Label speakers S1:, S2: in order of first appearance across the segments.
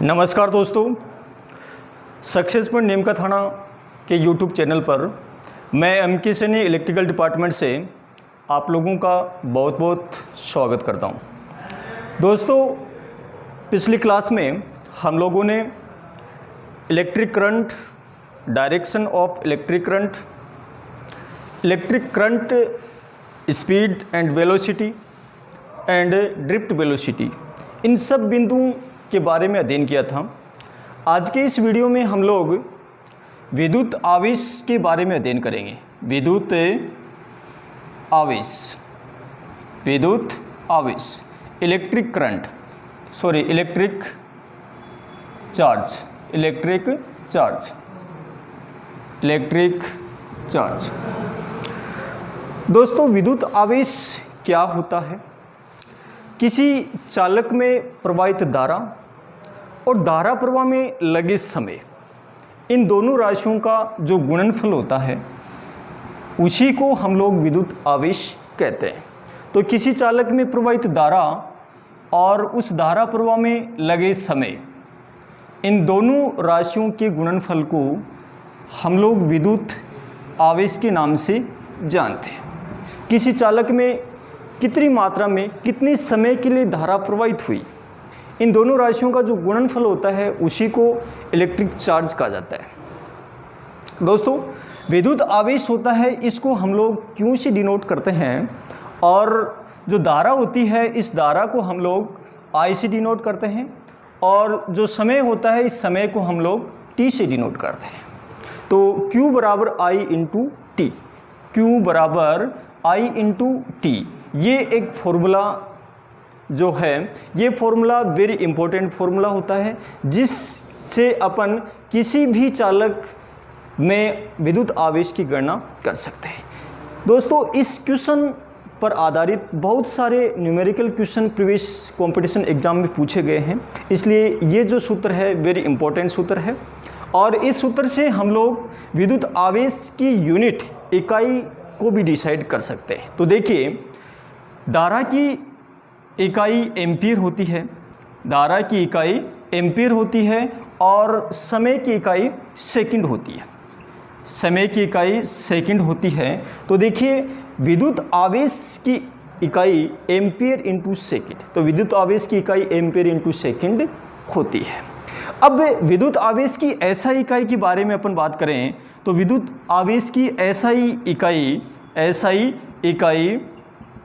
S1: नमस्कार दोस्तों, success point नीम का थाना के यूट्यूब चैनल पर मैं एमके सैनी इलेक्ट्रिकल डिपार्टमेंट से आप लोगों का बहुत बहुत स्वागत करता हूं। दोस्तों, पिछली क्लास में हम लोगों ने electric current, direction of electric current, speed and velocity and drift velocity, इन सब बिंदुओं के बारे में अध्ययन किया था। आज के इस वीडियो में हम लोग विद्युत आवेश के बारे में अध्ययन करेंगे। विद्युत आवेश, इलेक्ट्रिक चार्ज। दोस्तों, विद्युत आवेश क्या होता है? किसी चालक में प्रवाहित धारा और धारा प्रवाह में लगे समय, इन दोनों राशियों का जो गुणनफल होता है उसी को हम लोग विद्युत आवेश कहते हैं। तो किसी चालक में प्रवाहित धारा और उस धारा प्रवाह में लगे समय, इन दोनों राशियों के गुणनफल को हम लोग विद्युत आवेश के नाम से जानते हैं। किसी चालक में कितनी मात्रा में कितने समय के लिए धारा प्रवाहित हुई, इन दोनों राशियों का जो गुणनफल होता है उसी को इलेक्ट्रिक चार्ज कहा जाता है। दोस्तों, विद्युत आवेश होता है, इसको हम लोग क्यों से डिनोट करते हैं, और जो धारा होती है इस धारा को हम लोग आई से डिनोट करते हैं, और जो समय होता है इस समय को हम लोग टी से डिनोट करते हैं। तो Q बराबर I इंटू टी, ये एक फॉर्मूला जो है, ये फॉर्मूला वेरी इंपॉर्टेंट फॉर्मूला होता है, जिससे अपन किसी भी चालक में विद्युत आवेश की गणना कर सकते हैं। दोस्तों, इस क्वेश्चन पर आधारित बहुत सारे numerical question previous competition exam में पूछे गए हैं, इसलिए ये जो सूत्र है वेरी इंपॉर्टेंट सूत्र है, और इस सूत्र से हम लोग विद्युत आवेश की यूनिट, इकाई को भी डिसाइड कर सकते हैं। तो देखिए, धारा की इकाई एम्पीयर होती है, और समय की इकाई सेकंड होती है। तो देखिए, विद्युत आवेश की इकाई एम्पीयर इंटू सेकंड, तो विद्युत आवेश की इकाई एम्पीयर इंटू सेकंड होती है। अब विद्युत आवेश की एसआई इकाई के बारे में अपन बात करें तो विद्युत आवेश की एसआई इकाई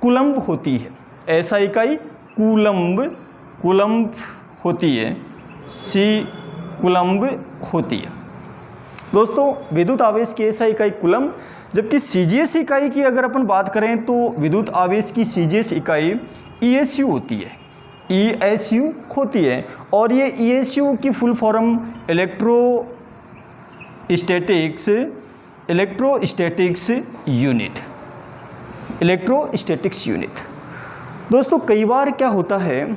S1: कूलम्ब होती है। एसआई इकाई कूलम्ब होती है, कूलम्ब होती है। दोस्तों, विद्युत आवेश की एसआई इकाई कूलम्ब, जबकि सीजीएस इकाई की अगर अपन बात करें तो विद्युत आवेश की सीजीएस इकाई ईएसयू होती है, और ये ईएसयू की फुल फॉर्म इलेक्ट्रोस्टैटिक्स यूनिट। दोस्तों, कई बार क्या होता है,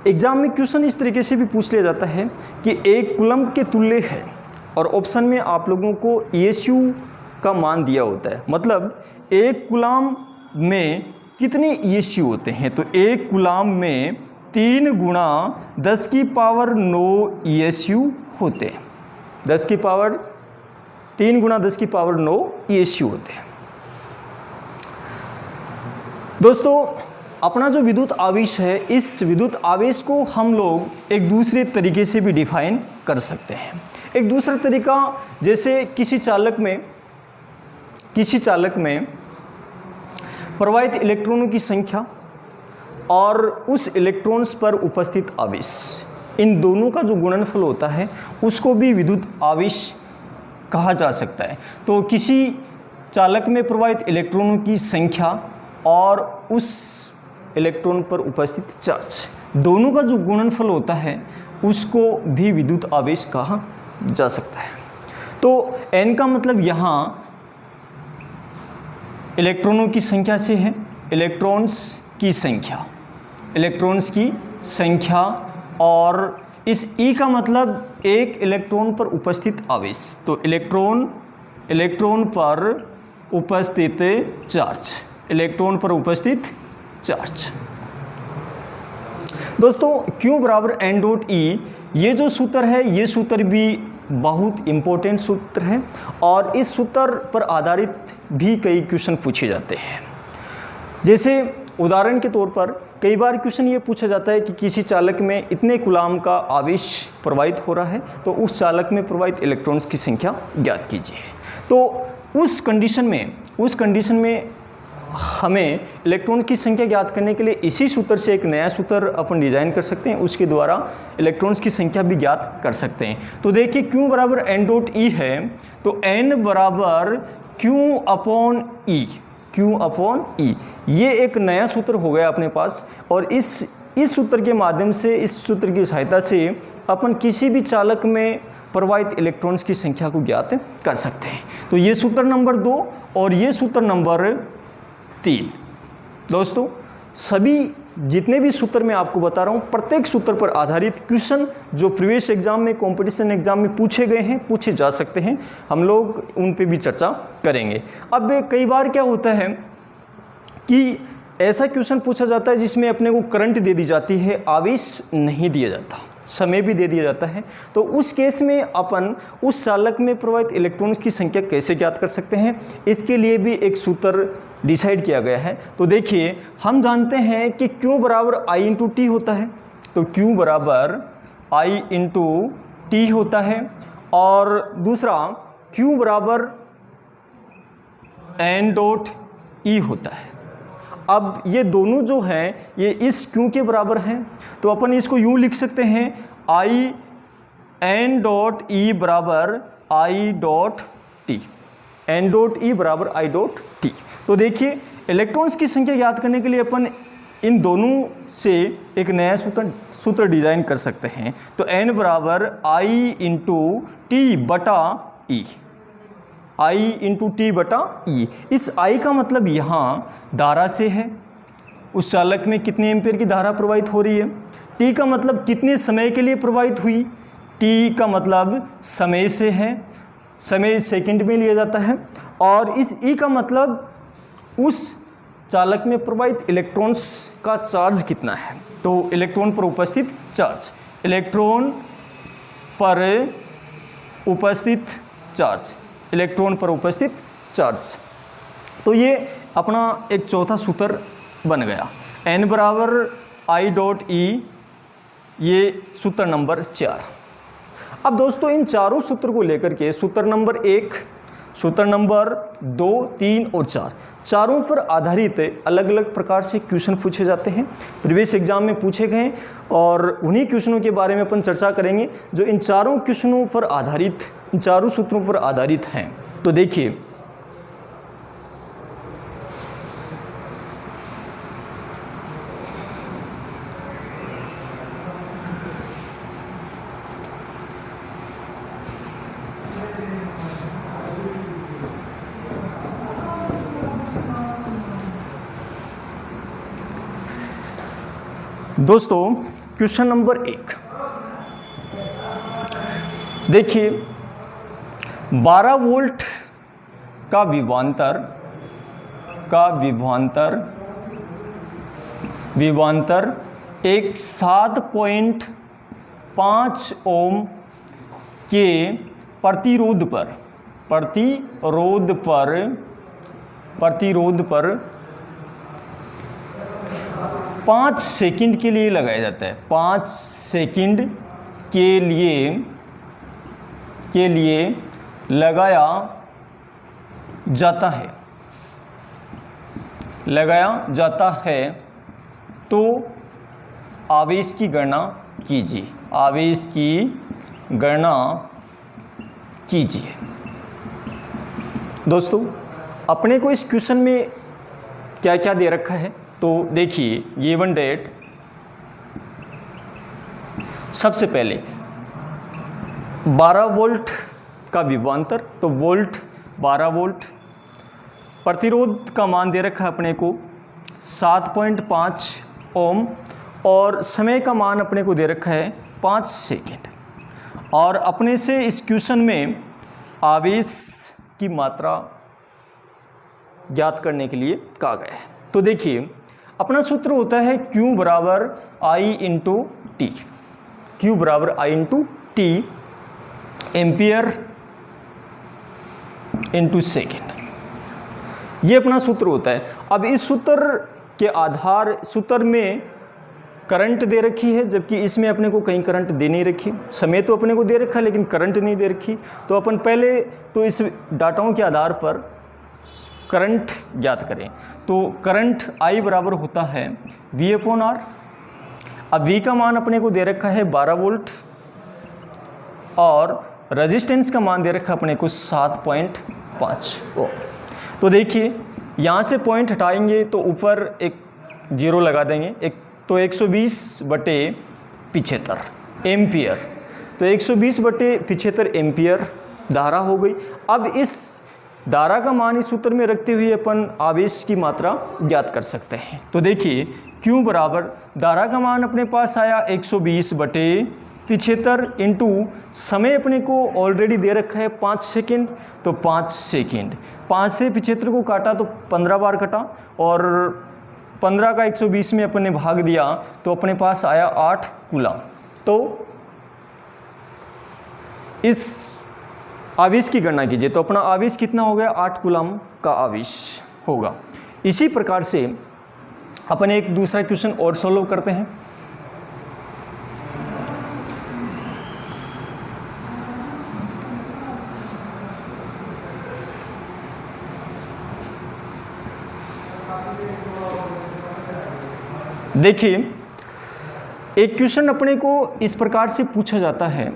S1: एग्जाम में क्वेश्चन इस तरीके से भी पूछ लिया जाता है कि एक कूलम्ब के तुल्य है, और ऑप्शन में आप लोगों को ईएसयू का मान दिया होता है। मतलब एक कूलम्ब में कितने ईएसयू होते हैं, तो एक कूलम्ब में 3 गुणा 10 की पावर 9 ईएसयू होते हैं। 3 गुणा 10 की पावर 9 ईएसयू होते हैं। दोस्तों, अपना जो विद्युत आवेश है, इस विद्युत आवेश को हम लोग एक दूसरे तरीके से भी डिफाइन कर सकते हैं। एक दूसरा तरीका, जैसे किसी चालक में प्रवाहित इलेक्ट्रॉनों की संख्या और उस इलेक्ट्रॉन्स पर उपस्थित आवेश, इन दोनों का जो गुणनफल होता है उसको भी विद्युत आवेश कहा जा सकता है। तो किसी चालक में प्रवाहित इलेक्ट्रॉनों की संख्या और उस इलेक्ट्रॉन पर उपस्थित चार्ज, दोनों का जो गुणनफल होता है उसको भी विद्युत आवेश कहा जा सकता है। तो n का मतलब यहाँ इलेक्ट्रॉनों की संख्या से है, इलेक्ट्रॉन्स की संख्या, और इस E का मतलब एक इलेक्ट्रॉन पर उपस्थित आवेश, तो इलेक्ट्रॉन पर उपस्थित चार्ज। दोस्तों Q बराबर n डॉट ई, ये जो सूत्र है ये सूत्र भी बहुत इम्पोर्टेंट सूत्र है और इस सूत्र पर आधारित भी कई क्वेश्चन पूछे जाते हैं। जैसे उदाहरण के तौर पर कई बार क्वेश्चन ये पूछा जाता है कि किसी चालक में इतने कूलाम का आवेश प्रवाहित हो रहा है तो उस चालक में प्रवाहित इलेक्ट्रॉन्स की संख्या ज्ञात कीजिए। तो उस कंडीशन में हमें इलेक्ट्रॉन की संख्या ज्ञात करने के लिए इसी सूत्र से एक नया सूत्र अपन डिजाइन कर सकते हैं, उसके द्वारा इलेक्ट्रॉन्स की संख्या भी ज्ञात कर सकते हैं। तो देखिए Q बराबर n डॉट ई है तो n बराबर Q अपॉन ई, Q अपॉन ई, ये एक नया सूत्र हो गया अपने पास। और इस सूत्र के माध्यम से, इस सूत्र की सहायता से अपन किसी भी चालक में प्रवाहित इलेक्ट्रॉन्स की संख्या को ज्ञात कर सकते हैं। तो ये सूत्र नंबर 2 और ये सूत्र नंबर 3। दोस्तों सभी जितने भी सूत्र मैं आपको बता रहा हूँ, प्रत्येक सूत्र पर आधारित क्वेश्चन जो प्रीवियस एग्जाम में, कंपटीशन एग्जाम में पूछे गए हैं, पूछे जा सकते हैं, हम लोग उन पे भी चर्चा करेंगे। अब कई बार क्या होता है कि ऐसा क्वेश्चन पूछा जाता है जिसमें अपने को करंट दे दी जाती है, आवेश नहीं दिया जाता, समय भी दे दिया जाता है। तो उस केस में अपन उस चालक में प्रवाहित इलेक्ट्रॉन्स की संख्या कैसे ज्ञात कर सकते हैं, इसके लिए भी एक सूत्र डिसाइड किया गया है। तो देखिए हम जानते हैं कि Q बराबर I इंटू टी होता है, तो Q बराबर I इंटू टी होता है। और दूसरा Q बराबर n डॉट ई होता है। अब ये दोनों जो हैं ये इस Q के बराबर हैं, तो अपन इसको यूँ लिख सकते हैं I n डॉट ई बराबर I dot T, n dot E बराबर I डॉट टी। तो देखिए इलेक्ट्रॉन्स की संख्या ज्ञात करने के लिए अपन इन दोनों से एक नया सूत्र डिजाइन कर सकते हैं। तो n बराबर I इंटू टी बटा ई, I इंटू टी बटा ई। इस I का मतलब यहाँ धारा से है, उस चालक में कितने एम्पीयर की धारा प्रवाहित हो रही है। T का मतलब कितने समय के लिए प्रवाहित हुई, T का मतलब समय से है, समय सेकंड में लिया जाता है। और इस E का मतलब उस चालक में प्रवाहित इलेक्ट्रॉन्स का चार्ज कितना है, तो इलेक्ट्रॉन पर उपस्थित चार्ज, इलेक्ट्रॉन पर उपस्थित चार्ज, इलेक्ट्रॉन पर उपस्थित चार्ज। तो ये अपना एक चौथा सूत्र बन गया, n बराबर I डॉट ई, ये सूत्र नंबर 4। अब दोस्तों इन चारों सूत्र को लेकर के सूत्र नंबर 1, सूत्र नंबर 2, 3 और 4, चारों पर आधारित अलग अलग प्रकार से क्वेश्चन पूछे जाते हैं, प्रीवियस एग्जाम में पूछे गए हैं। और उन्हीं क्वेश्चनों के बारे में अपन चर्चा करेंगे जो इन चारों क्वेश्चनों पर आधारित, इन चारों सूत्रों पर आधारित हैं। तो देखिए दोस्तों क्वेश्चन नंबर 1 देखिए, 12 वोल्ट का विभवांतर एक 7.5 ओम के प्रतिरोध पर 5 सेकंड के लिए लगाया जाता है, 5 सेकंड के लिए लगाया जाता है। तो आवेश की गणना कीजिए। दोस्तों अपने को इस क्वेश्चन में क्या क्या दे रखा है, तो देखिए ये वन डेट, सबसे पहले 12 वोल्ट का विभवांतर, तो वोल्ट 12 वोल्ट, प्रतिरोध का मान दे रखा है अपने को 7.5 ओम और समय का मान अपने को दे रखा है 5 सेकेंड। और अपने से इस क्वेश्चन में आवेश की मात्रा ज्ञात करने के लिए कहा गया है। तो देखिए अपना सूत्र होता है Q बराबर I इंटू टी, Q बराबर I into T ampere into second, ये अपना सूत्र होता है। अब इस सूत्र के आधार, सूत्र में करंट दे रखी है जबकि इसमें अपने को कहीं करंट दे नहीं रखी, समय तो अपने को दे रखा है लेकिन करंट नहीं दे रखी। तो अपन पहले तो इस डाटाओं के आधार पर करंट ज्ञात करें। तो करंट I बराबर होता है V/R। अब V का मान अपने को दे रखा है 12 वोल्ट और रेजिस्टेंस का मान दे रखा है अपने को 7.5 ओम। तो देखिए यहाँ से पॉइंट हटाएंगे तो ऊपर एक जीरो लगा देंगे, एक तो 120/75 एम्पियर, तो 120/75 एम्पियर धारा हो गई। अब इस धारा का मान इस सूत्र में रखते हुए अपन आवेश की मात्रा ज्ञात कर सकते हैं। तो देखिए Q बराबर धारा का मान अपने पास आया 120/75 इंटू समय अपने को ऑलरेडी दे रखा है 5 सेकेंड, तो 5 सेकेंड, 5 से 75 को काटा तो 15 बार कटा और 15 का 120 में अपन ने भाग दिया तो अपने पास आया 8 कूलम। तो इस आवेश की गणना कीजिए, तो अपना आवेश कितना हो गया, 8 कूलम का आवेश होगा। इसी प्रकार से अपन एक दूसरा क्वेश्चन और सॉल्व करते हैं। देखिए एक क्वेश्चन अपने को इस प्रकार से पूछा जाता है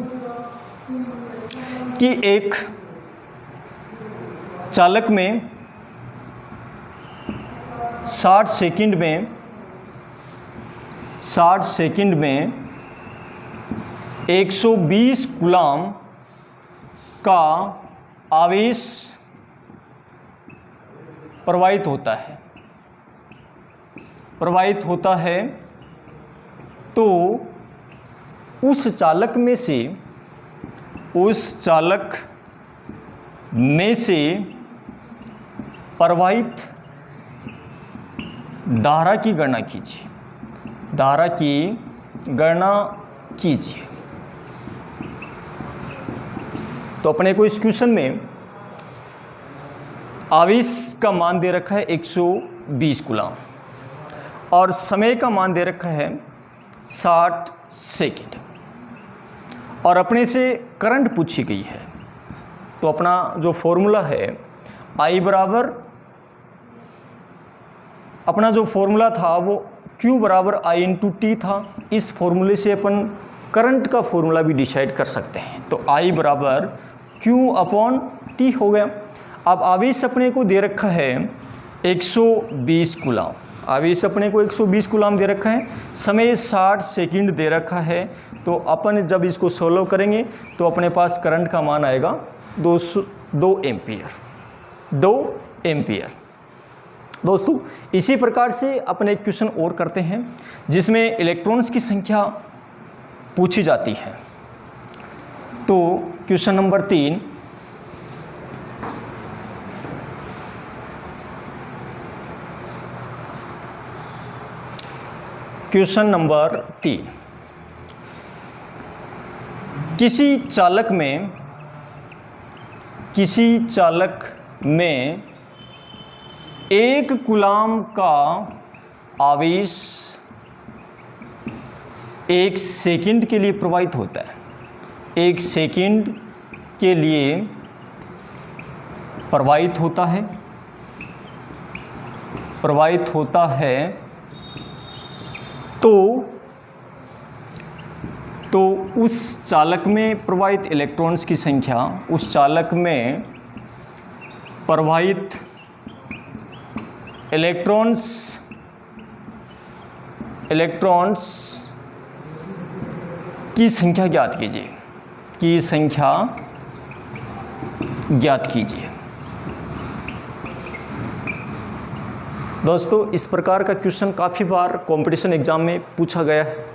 S1: कि एक चालक में 60 सेकंड में 120 कूलम का आवेश प्रवाहित होता है, तो उस चालक में से प्रवाहित धारा की गणना कीजिए। तो अपने को इस क्वेश्चन में आवेश का मान दे रखा है 120 कूलम और समय का मान दे रखा है 60 सेकेंड और अपने से करंट पूछी गई है। तो अपना जो फॉर्मूला है I बराबर, अपना जो फॉर्मूला था वो Q बराबर I इंटू टी था। इस फॉर्मूले से अपन करंट का फॉर्मूला भी डिसाइड कर सकते हैं। तो I बराबर Q अपॉन टी हो गया। अब आवेश अपने को दे रखा है 120 कूलम, आवेश अपने को 120 कूलम दे रखा है, समय 60 सेकंड दे रखा है। तो अपन जब इसको सोल्व करेंगे तो अपने पास करंट का मान आएगा 2 एम्पियर। दोस्तों इसी प्रकार से अपन एक क्वेश्चन और करते हैं जिसमें इलेक्ट्रॉन्स की संख्या पूछी जाती है। तो क्वेश्चन नंबर 3, किसी चालक में 1 कूलम का आवेश 1 सेकंड के लिए प्रवाहित होता है, 1 सेकंड के लिए प्रवाहित होता है, तो उस चालक में प्रवाहित इलेक्ट्रॉन्स की संख्या, उस चालक में प्रवाहित इलेक्ट्रॉन्स की संख्या ज्ञात कीजिए। दोस्तों इस प्रकार का क्वेश्चन काफ़ी बार कंपटीशन एग्जाम में पूछा गया है।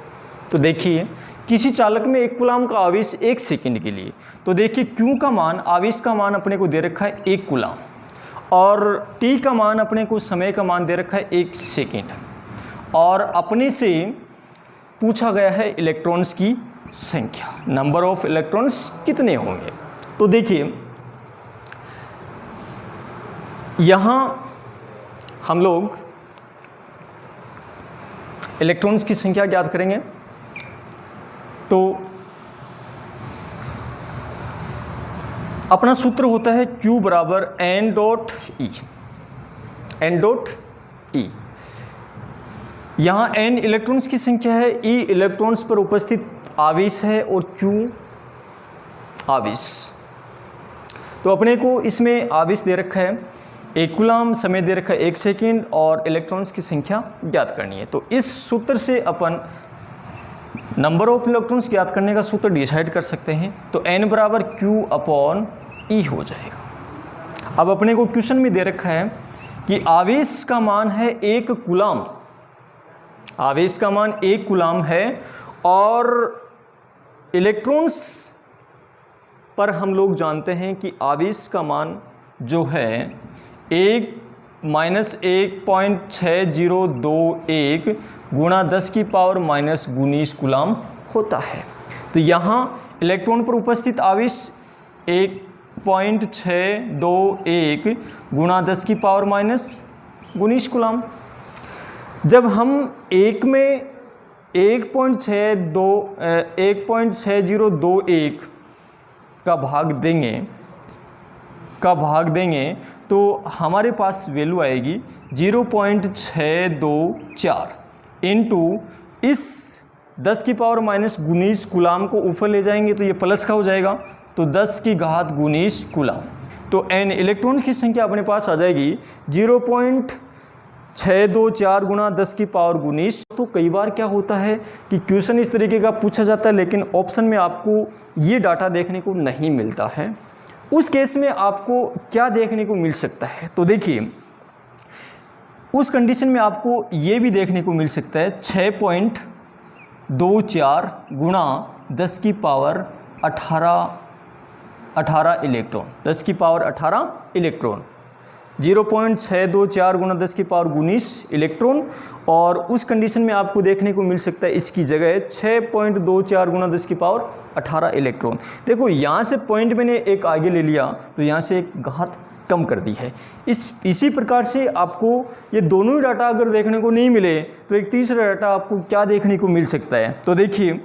S1: तो देखिए किसी चालक में 1 कूलम का आवेश 1 सेकंड के लिए, तो देखिए Q का मान, आवेश का मान अपने को दे रखा है 1 कूलम और T का मान अपने को समय का मान दे रखा है 1 सेकंड। और अपने से पूछा गया है इलेक्ट्रॉन्स की संख्या, नंबर ऑफ इलेक्ट्रॉन्स कितने होंगे। तो देखिए यहाँ हम लोग इलेक्ट्रॉन्स की संख्या ज्ञात करेंगे। तो अपना सूत्र होता है Q बराबर N dot E, N dot E। यहाँ N इलेक्ट्रॉन्स की संख्या है, E इलेक्ट्रॉन्स पर उपस्थित आवेश है और Q आवेश। तो अपने को इसमें आवेश दे रखा है 1 कूलम, समय दे रखा है 1 सेकेंड और इलेक्ट्रॉन्स की संख्या ज्ञात करनी है। तो इस सूत्र से अपन नंबर ऑफ इलेक्ट्रॉन्स ज्ञात करने का सूत्र डिसाइड कर सकते हैं। तो N बराबर Q अपॉन E हो जाएगा। अब अपने को क्वेश्चन में दे रखा है कि आवेश का मान है 1 कूलम, आवेश का मान 1 कूलम है और इलेक्ट्रॉन्स पर हम लोग जानते हैं कि आवेश का मान जो है 1 माइनस 1.6021 गुणा 10 की पावर माइनस 19 कूलम होता है। तो यहाँ इलेक्ट्रॉन पर उपस्थित आवेश 1.621 गुणा 10 की पावर माइनस 19 कूलम। जब हम एक में 1.6021 का भाग देंगे तो हमारे पास वैल्यू आएगी 0.624 इंटू इस 10 की पावर माइनस 19 कूलम को ऊपर ले जाएंगे तो ये प्लस का हो जाएगा, तो 10 की घात 19 कूलम। तो N इलेक्ट्रॉन की संख्या अपने पास आ जाएगी 0.624 गुणा 10 की पावर 19। तो कई बार क्या होता है कि क्वेश्चन इस तरीके का पूछा जाता है लेकिन ऑप्शन में आपको ये डाटा देखने को नहीं मिलता है। उस केस में आपको क्या देखने को मिल सकता है, तो देखिए उस कंडीशन में आपको ये भी देखने को मिल सकता है 6.24 गुणा 10 की पावर 18 इलेक्ट्रॉन, 10 की पावर 18 इलेक्ट्रॉन, 0.624 गुणा 10 की पावर 19 इलेक्ट्रॉन। और उस कंडीशन में आपको देखने को मिल सकता है इसकी जगह 6.24 गुणा 10 की पावर 18 इलेक्ट्रॉन। देखो यहाँ से पॉइंट मैंने एक आगे ले लिया तो यहाँ से एक घात कम कर दी है। इसी प्रकार से आपको ये दोनों ही डाटा अगर देखने को नहीं मिले तो एक तीसरा डाटा आपको क्या देखने को मिल सकता है। तो देखिए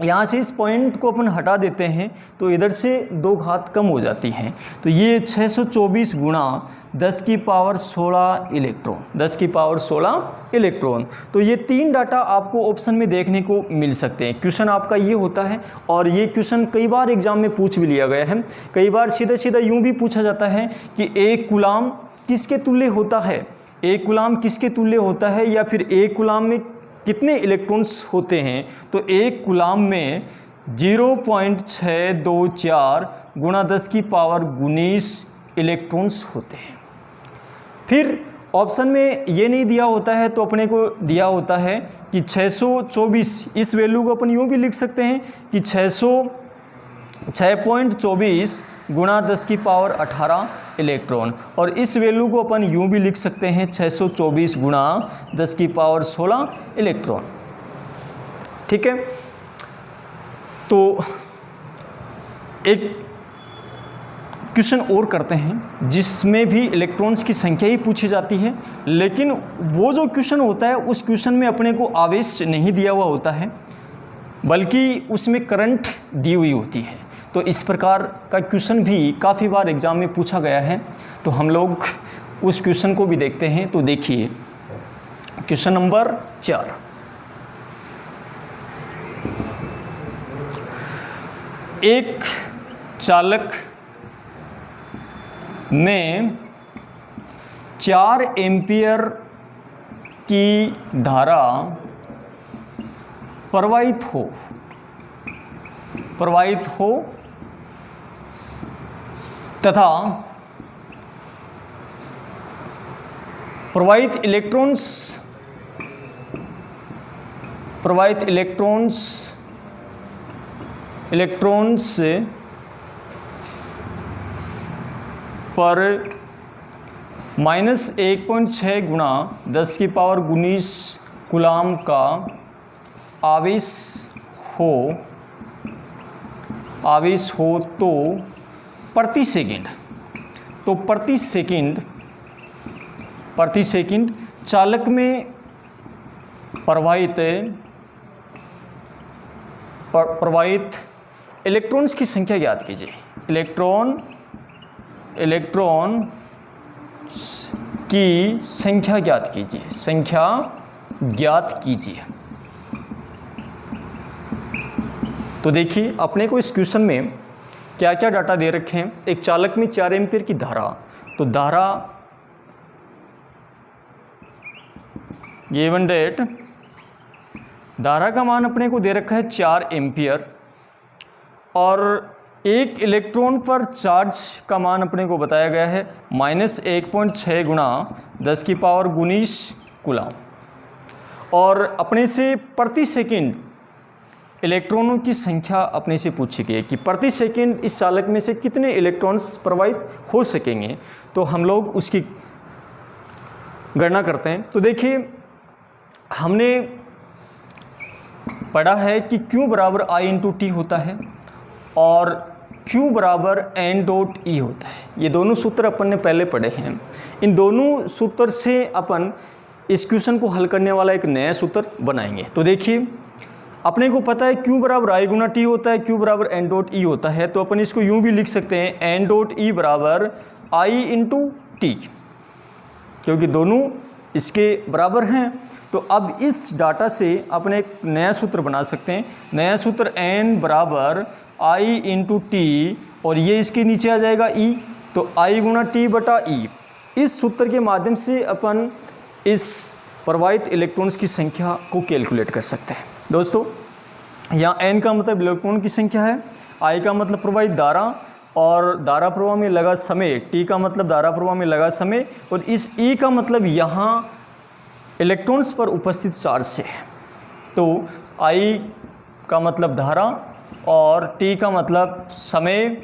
S1: यहाँ से इस पॉइंट को अपन हटा देते हैं तो इधर से 2 घात कम हो जाती हैं। तो ये 624 गुणा 10 की पावर 16 इलेक्ट्रॉन, 10 की पावर 16 इलेक्ट्रॉन। तो ये 3 डाटा आपको ऑप्शन में देखने को मिल सकते हैं। क्वेश्चन आपका ये होता है और ये क्वेश्चन कई बार एग्जाम में पूछ भी लिया गया है। कई बार सीधा सीधा यूँ भी पूछा जाता है कि 1 कूलम किसके तुल्य होता है, 1 कूलम किसके तुल्य होता है, या फिर 1 कूलम में कितने इलेक्ट्रॉन्स होते हैं। तो 1 कूलम में 0.624 गुणा 10 की पावर 19 इलेक्ट्रॉन्स होते हैं। फिर ऑप्शन में ये नहीं दिया होता है तो अपने को दिया होता है कि 624, इस वैल्यू को अपन यूँ भी लिख सकते हैं कि 6.24 गुणा 10 की पावर 18 इलेक्ट्रॉन, और इस वैल्यू को अपन यूँ भी लिख सकते हैं 624 गुणा 10 की पावर 16 इलेक्ट्रॉन। ठीक है, तो एक क्वेश्चन और करते हैं जिसमें भी इलेक्ट्रॉन्स की संख्या ही पूछी जाती है, लेकिन वो जो क्वेश्चन होता है उस क्वेश्चन में अपने को आवेश नहीं दिया हुआ होता है बल्कि उसमें करंट दी हुई होती है। तो इस प्रकार का क्वेश्चन भी काफ़ी बार एग्ज़ाम में पूछा गया है, तो हम लोग उस क्वेश्चन को भी देखते हैं। तो देखिए क्वेश्चन नंबर 4, एक चालक में 4 एम्पियर की धारा प्रवाहित हो तथा प्रवाहित इलेक्ट्रॉन्स पर -1.6 गुणा 10 की पावर 19 कूलाम का आवेश हो तो प्रति सेकंड चालक में प्रवाहित इलेक्ट्रॉन्स की संख्या ज्ञात कीजिए। इलेक्ट्रॉन की संख्या ज्ञात कीजिए। तो देखिए अपने को इस क्वेश्चन में क्या क्या डाटा दे रखे हैं। एक चालक में 4 एम्पीयर की धारा, तो धारा गिवन डेट, धारा का मान अपने को दे रखा है 4 एम्पीयर और एक इलेक्ट्रॉन पर चार्ज का मान अपने को बताया गया है -1.6 गुणा 10⁻19 कूलाम। और अपने से प्रति सेकंड इलेक्ट्रॉनों की संख्या अपने से पूछी गई है कि प्रति सेकंड इस चालक में से कितने इलेक्ट्रॉन्स प्रवाहित हो सकेंगे। तो हम लोग उसकी गणना करते हैं। तो देखिए हमने पढ़ा है कि Q बराबर I इंटू टी होता है और Q बराबर N डॉट E होता है। ये दोनों सूत्र अपन ने पहले पढ़े हैं। इन दोनों सूत्र से अपन इस क्वेश्चन को हल करने वाला एक नया सूत्र बनाएंगे। तो देखिए अपने को पता है Q बराबर I गुना T होता है, Q बराबर N डॉट E होता है। तो अपन इसको यूँ भी लिख सकते हैं N डॉट E बराबर I इंटू टी, क्योंकि दोनों इसके बराबर हैं। तो अब इस डाटा से अपन एक नया सूत्र बना सकते हैं। नया सूत्र N बराबर I इंटू टी और ये इसके नीचे आ जाएगा E, तो I गुना T बटा E। इस सूत्र के माध्यम से अपन इस प्रवाहित इलेक्ट्रॉन्स की संख्या को कैलकुलेट कर सकते हैं। दोस्तों यहाँ N का मतलब इलेक्ट्रॉन की संख्या है, I का मतलब प्रवाहित धारा और धारा प्रवाह में लगा समय, T का मतलब धारा प्रवाह में लगा समय और इस E का मतलब यहाँ इलेक्ट्रॉन्स पर उपस्थित चार्ज से है। तो I का मतलब धारा और T का मतलब समय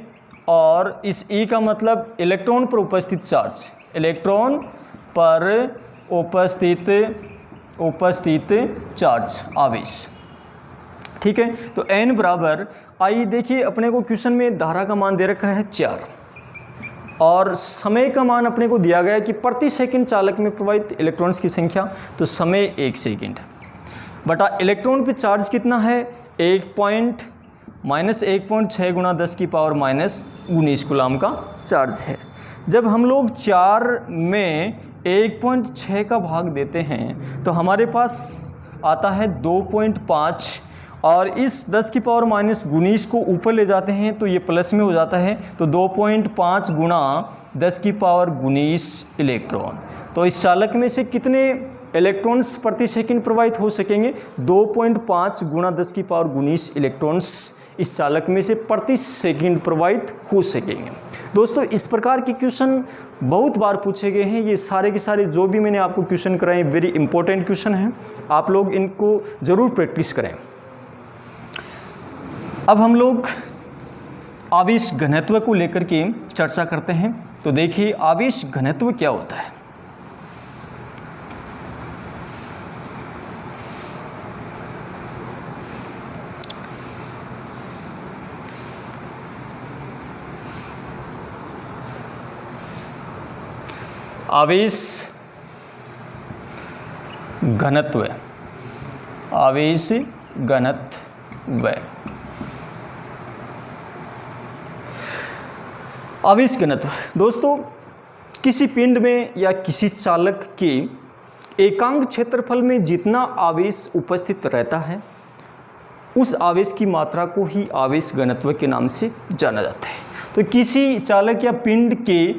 S1: और इस E का मतलब इलेक्ट्रॉन पर उपस्थित चार्ज, इलेक्ट्रॉन पर उपस्थित चार्ज, आवेश। ठीक है, तो N बराबर I, देखिए अपने को क्वेश्चन में धारा का मान दे रखा है 4 और समय का मान अपने को दिया गया है कि प्रति सेकंड चालक में प्रवाहित इलेक्ट्रॉन्स की संख्या। तो समय 1 सेकंड बटा इलेक्ट्रॉन पे चार्ज कितना है 1.6 गुणा 10⁻19 कूलाम का चार्ज है। जब हम लोग 4 में 1.6 का भाग देते हैं तो हमारे पास आता है 2.5 और इस 10⁻19 को ऊपर ले जाते हैं तो ये प्लस में हो जाता है। तो 2.5 गुणा 10⁻19 इलेक्ट्रॉन। तो इस चालक में से कितने इलेक्ट्रॉन्स प्रति सेकंड प्रवाहित हो सकेंगे? 2.5 गुणा 10⁻19 इलेक्ट्रॉन्स इस चालक में से प्रति सेकंड प्रवाहित हो सकेंगे। दोस्तों इस प्रकार के क्वेश्चन बहुत बार पूछे गए हैं। ये सारे के सारे जो भी मैंने आपको क्वेश्चन कराए वेरी इंपॉर्टेंट क्वेश्चन हैं, आप लोग इनको ज़रूर प्रैक्टिस करें। अब हम लोग आवेश घनत्व को लेकर के चर्चा करते हैं। तो देखिए आवेश घनत्व क्या होता है। आवेश घनत्व, आवेश घनत्व, आवेश घनत्व। दोस्तों किसी पिंड में या किसी चालक के एकांक क्षेत्रफल में जितना आवेश उपस्थित रहता है उस आवेश की मात्रा को ही आवेश घनत्व के नाम से जाना जाता है। तो किसी चालक या पिंड के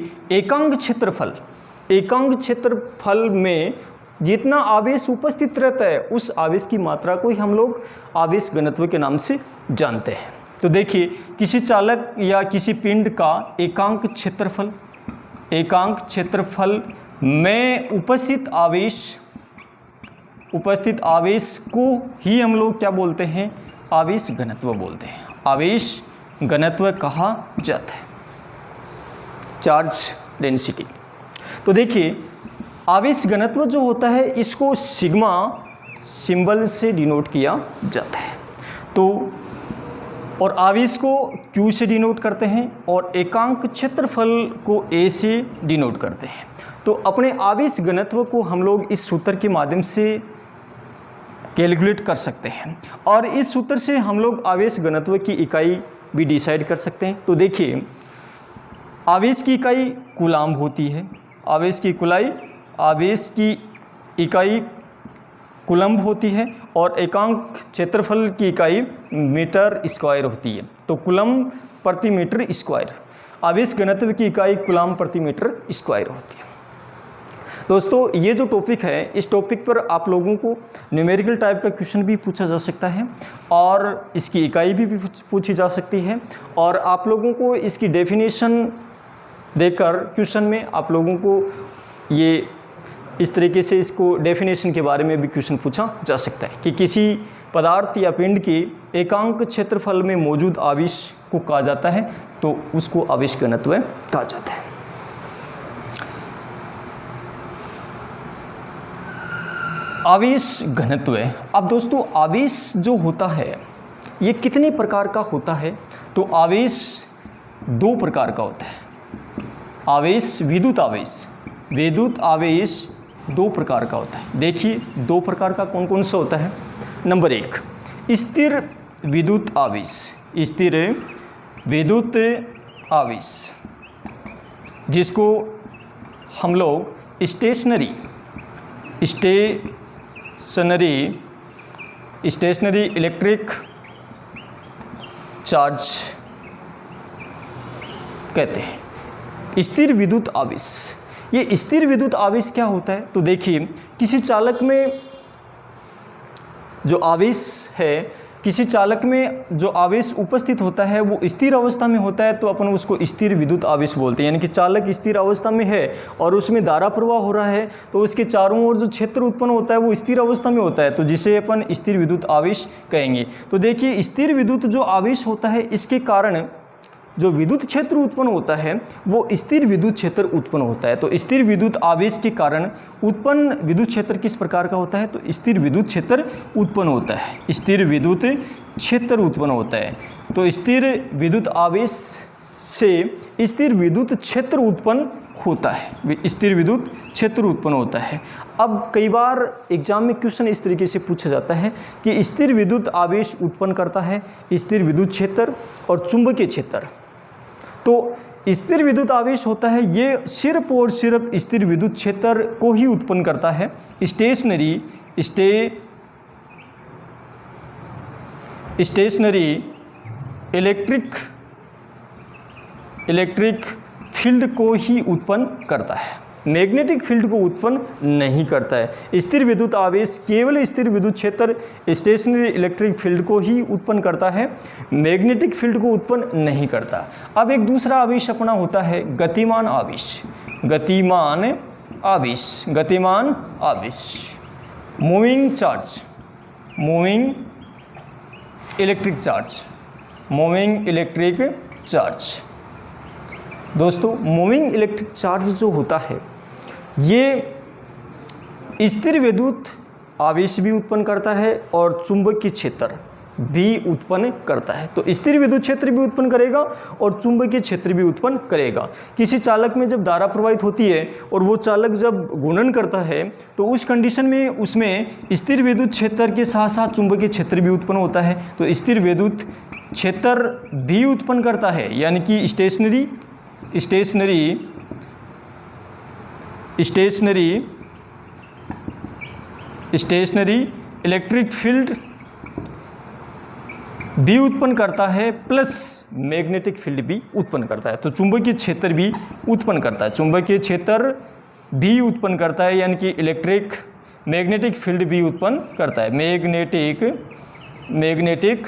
S1: एकांक क्षेत्रफल में जितना आवेश उपस्थित रहता है उस आवेश की मात्रा को ही हम लोग आवेश घनत्व के नाम से जानते हैं। तो देखिए किसी चालक या किसी पिंड का एकांक क्षेत्रफल में उपस्थित आवेश को ही हम लोग क्या बोलते हैं? आवेश घनत्व बोलते हैं। आवेश घनत्व कहा जाता है, चार्ज डेंसिटी। तो देखिए आवेश घनत्व जो होता है इसको सिग्मा सिंबल से डिनोट किया जाता है। तो और आवेश को Q से डिनोट करते हैं और एकांक क्षेत्रफल को A से डिनोट करते हैं। तो अपने आवेश घनत्व को हम लोग इस सूत्र के माध्यम से कैलकुलेट कर सकते हैं और इस सूत्र से हम लोग आवेश घनत्व की इकाई भी डिसाइड कर सकते हैं। तो देखिए, आवेश की इकाई कूलाम्ब होती है, आवेश की इकाई कूलम्ब होती है और एकांक क्षेत्रफल की इकाई मीटर स्क्वायर होती है। तो कूलम्ब प्रति मीटर स्क्वायर, आवेश घनत्व की इकाई कूलम्ब प्रति मीटर स्क्वायर होती है। दोस्तों, ये जो टॉपिक है, इस टॉपिक पर आप लोगों को न्यूमेरिकल टाइप का क्वेश्चन भी पूछा जा सकता है और इसकी इकाई भी पूछी जा सकती है और आप लोगों को इसकी डेफिनेशन देकर क्वेश्चन में आप लोगों को ये इस तरीके से इसको डेफिनेशन के बारे में भी क्वेश्चन पूछा जा सकता है कि किसी पदार्थ या पिंड के एकांक क्षेत्रफल में मौजूद आवेश को कहा जाता है, तो उसको आवेश घनत्व कहा जाता है। आवेश घनत्व। अब दोस्तों, आवेश जो होता है ये कितने प्रकार का होता है? तो आवेश दो प्रकार का होता है। आवेश, विद्युत आवेश दो प्रकार का होता है। देखिए, दो प्रकार का कौन कौन सा होता है। नंबर एक, स्थिर विद्युत आवेश, जिसको हम लोग स्टेशनरी इलेक्ट्रिक चार्ज कहते हैं। स्थिर विद्युत आवेश, ये स्थिर विद्युत आवेश क्या होता है? तो देखिए, किसी चालक में जो आवेश उपस्थित होता है वो स्थिर अवस्था में होता है, तो अपन उसको स्थिर विद्युत आवेश बोलते हैं। यानी कि चालक स्थिर अवस्था में है और उसमें धारा प्रवाह हो रहा है, तो उसके चारों ओर जो क्षेत्र उत्पन्न होता है वो स्थिर अवस्था में होता है, तो जिसे अपन स्थिर विद्युत आवेश कहेंगे। तो देखिए, स्थिर विद्युत जो आवेश होता है, इसके कारण जो विद्युत क्षेत्र उत्पन्न होता है वो स्थिर विद्युत क्षेत्र उत्पन्न होता है। तो स्थिर विद्युत आवेश के कारण उत्पन्न विद्युत क्षेत्र किस प्रकार का होता है? तो स्थिर विद्युत क्षेत्र उत्पन्न होता है, स्थिर विद्युत क्षेत्र उत्पन्न होता है। तो स्थिर विद्युत आवेश से स्थिर विद्युत क्षेत्र उत्पन्न होता है, स्थिर विद्युत क्षेत्र उत्पन्न होता है। अब कई बार एग्जाम में क्वेश्चन इस तरीके से पूछा जाता है कि स्थिर विद्युत आवेश उत्पन्न करता है स्थिर विद्युत क्षेत्र और चुंबकीय क्षेत्र। तो स्थिर विद्युत आवेश होता है ये सिर्फ और सिर्फ स्थिर विद्युत क्षेत्र को ही उत्पन्न करता है। स्टेशनरी इलेक्ट्रिक फील्ड को ही उत्पन्न करता है, मैग्नेटिक फील्ड को उत्पन्न नहीं करता है। स्थिर विद्युत आवेश केवल स्थिर विद्युत क्षेत्र स्टेशनरी इलेक्ट्रिक फील्ड को ही उत्पन्न करता है, मैग्नेटिक फील्ड को उत्पन्न नहीं करता। अब एक दूसरा आवेश अपना होता है गतिमान आवेश, मूविंग इलेक्ट्रिक चार्ज। दोस्तों, मूविंग इलेक्ट्रिक चार्ज जो होता है ये स्थिर विद्युत आवेश भी उत्पन्न करता है और चुंबकीय क्षेत्र भी उत्पन्न करता है। तो स्थिर विद्युत क्षेत्र भी उत्पन्न करेगा और चुंबकीय क्षेत्र भी उत्पन्न करेगा। किसी चालक में जब धारा प्रवाहित होती है और वो चालक जब घूर्णन करता है तो उस कंडीशन में उसमें स्थिर विद्युत क्षेत्र के साथ साथ चुंबकीय क्षेत्र भी उत्पन्न होता है। तो स्थिर विद्युत क्षेत्र भी उत्पन्न करता है, यानी कि स्टेशनरी इलेक्ट्रिक फील्ड भी उत्पन्न करता है, प्लस मैग्नेटिक फील्ड भी उत्पन्न करता है। तो चुंबकीय क्षेत्र भी उत्पन्न करता है, यानी कि मैग्नेटिक फील्ड भी उत्पन्न करता है, मैग्नेटिक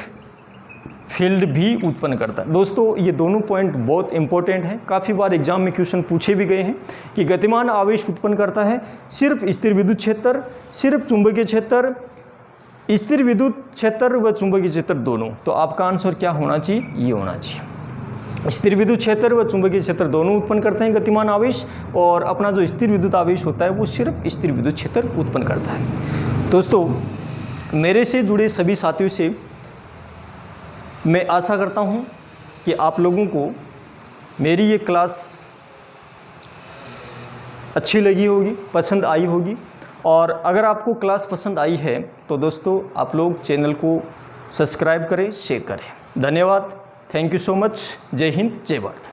S1: फील्ड भी उत्पन्न करता है। दोस्तों, ये दोनों पॉइंट बहुत इंपॉर्टेंट हैं, काफ़ी बार एग्जाम में क्वेश्चन पूछे भी गए हैं कि गतिमान आवेश उत्पन्न करता है सिर्फ स्थिर विद्युत क्षेत्र, सिर्फ चुंबकीय क्षेत्र, स्थिर विद्युत क्षेत्र व चुंबकीय क्षेत्र दोनों। तो आपका आंसर क्या होना चाहिए? ये होना चाहिए। स्थिर विद्युत क्षेत्र व चुंबकीय क्षेत्र दोनों उत्पन्न करते हैं गतिमान आवेश, और अपना जो स्थिर विद्युत आवेश होता है वो सिर्फ स्थिर विद्युत क्षेत्र उत्पन्न करता है। दोस्तों, मेरे से जुड़े सभी साथियों से मैं आशा करता हूँ कि आप लोगों को मेरी ये क्लास अच्छी लगी होगी, पसंद आई होगी। और अगर आपको क्लास पसंद आई है तो दोस्तों आप लोग चैनल को सब्सक्राइब करें, शेयर करें। धन्यवाद। Thank you so much. जय हिंद, जय भारत।